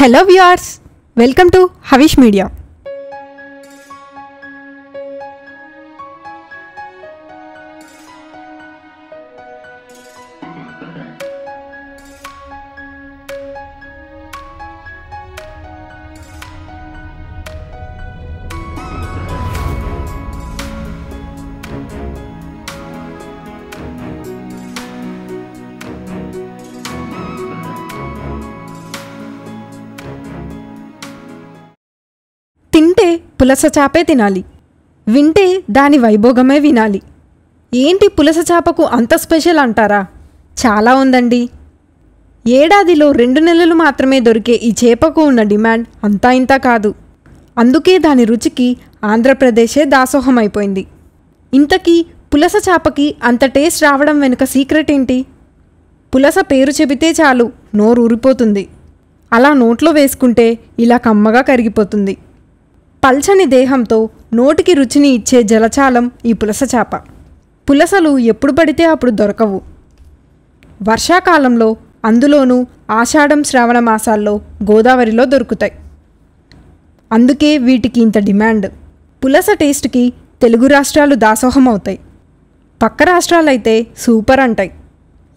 Hello viewers, welcome to Havish Media. తింటే పులస చాపే తినాలి, వింటే దాని వైభోగమే వినాలి. ఏంటి పులస చాపకు అంత స్పెషల్ అంటారా? చాలా ఉందండి. ఏడాదిలో 2 నెలలు మాత్రమే దొరికే ఈ చేపకు ఉన్న డిమాండ్ అంతా ఇంతా కాదు. అందుకే దాని రుచికి ఆంధ్రప్రదేశే దాసోహమైపోయింది. ఇంతకీ పులస చాపకి అంత టేస్ట్ రావడం వెనుక సీక్రెట్ ఏంటి? పులస పేరు చెబితే చాలు నోరు ఊరిపోతుంది. అలా నోట్లో వేసుకుంటే ఇలా కమ్మగా కరిగిపోతుంది. పల్చని దేహంతో నోటికి రుచిని ఇచ్చే జలచాలం ఈ పులస చాప. పులసలు ఎప్పుడు పడితే అప్పుడు దొరకవు. వర్షాకాలంలో, అందులోనూ ఆషాఢం శ్రావణ మాసాల్లో గోదావరిలో దొరుకుతాయి. అందుకే వీటికి ఇంత డిమాండ్. పులస టేస్ట్కి తెలుగు రాష్ట్రాలు దాసోహం అవుతాయి. పక్క రాష్ట్రాలైతే సూపర్ అంటాయి.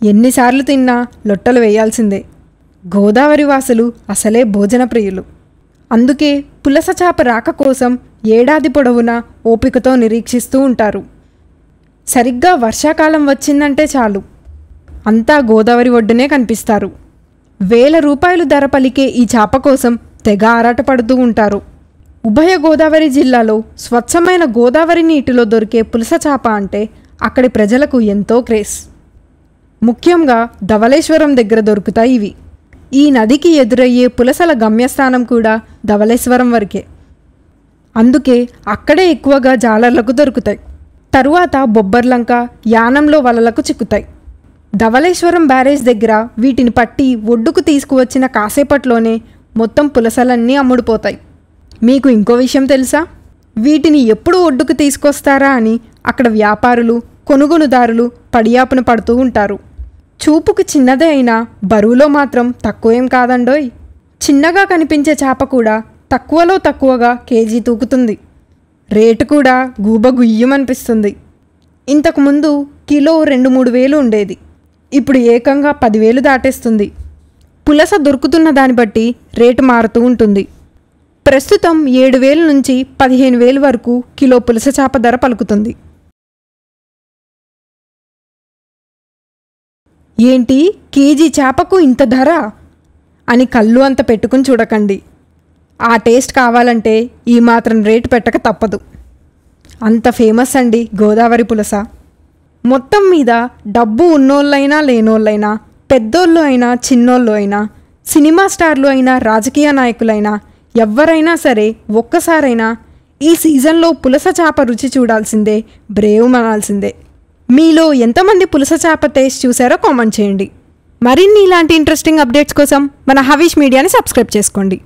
ఎన్నిసార్లు తిన్నా లొట్టలు వేయాల్సిందే. గోదావరి వాసులు అసలే భోజన ప్రియులు. అందుకే పులస చాప రాక కోసం ఏడాది పొడవునా ఓపికతో నిరీక్షిస్తూ ఉంటారు. సరిగ్గా వర్షాకాలం వచ్చిందంటే చాలు అంతా గోదావరి ఒడ్డునే కనిపిస్తారు. వేల రూపాయలు ధర పలికే ఈ చాప కోసం తెగ ఆరాటపడుతూ ఉంటారు. ఉభయ గోదావరి జిల్లాలో స్వచ్ఛమైన గోదావరి నీటిలో దొరికే పులస చాప అంటే అక్కడి ప్రజలకు ఎంతో క్రేజ్. ముఖ్యంగా ధవళేశ్వరం దగ్గర దొరుకుతాయి ఇవి. ఈ నదికి ఎదురయ్యే పులసల గమ్యస్థానం కూడా ధవళేశ్వరం వరకే. అందుకే అక్కడే ఎక్కువగా జాలర్లకు దొరుకుతాయి. తరువాత బొబ్బర్లంక, యానంలో వలలకు చిక్కుతాయి. ధవళేశ్వరం బ్యారేజ్ దగ్గర వీటిని పట్టి ఒడ్డుకు తీసుకువచ్చిన కాసేపట్లోనే మొత్తం పులసలన్నీ అమ్ముడుపోతాయి. మీకు ఇంకో విషయం తెలుసా? వీటిని ఎప్పుడు ఒడ్డుకు తీసుకొస్తారా అని అక్కడ వ్యాపారులు, కొనుగోలుదారులు పడియాపున పడుతూ ఉంటారు. చూపుకు చిన్నదే అయినా బరువులో మాత్రం తక్కువేం కాదండోయ్. చిన్నగా కనిపించే చేప కూడా తక్కువలో తక్కువగా కేజీ తూకుతుంది. రేటు కూడా గుయ్యమనిపిస్తుంది. ఇంతకుముందు కిలో 2-3 వేలు ఉండేది. ఇప్పుడు ఏకంగా 10,000 దాటేస్తుంది. పులస దొరుకుతున్న దాన్ని బట్టి రేటు మారుతూ ఉంటుంది. ప్రస్తుతం 7,000 నుంచి 15,000 వరకు కిలో పులస చేప ధర పలుకుతుంది. ఏంటి, కేజీ చేపకు ఇంత ధర అని కళ్ళు అంత పెట్టుకుని చూడకండి. ఆ టేస్ట్ కావాలంటే ఈ మాత్రం రేటు పెట్టక తప్పదు. అంత ఫేమస్ అండి గోదావరి పులస. మొత్తం మీద డబ్బు ఉన్నోళ్ళైనా లేనోళ్ళైనా, పెద్దోళ్ళు అయినా చిన్నోళ్ళు అయినా, సినిమా స్టార్లు అయినా, రాజకీయ నాయకులైనా, ఎవ్వరైనా సరే ఒక్కసారైనా ఈ సీజన్లో పులస చేప రుచి చూడాల్సిందే, బ్రేవ్ మనాల్సిందే. మీలో ఎంతమంది పులస చేప టేస్ట్ చూసారో కామెంట్ చేయండి. మరిన్ని ఇలాంటి ఇంట్రెస్టింగ్ అప్డేట్స్ కోసం మన హవిష్ మీడియాని సబ్స్క్రైబ్ చేసుకోండి.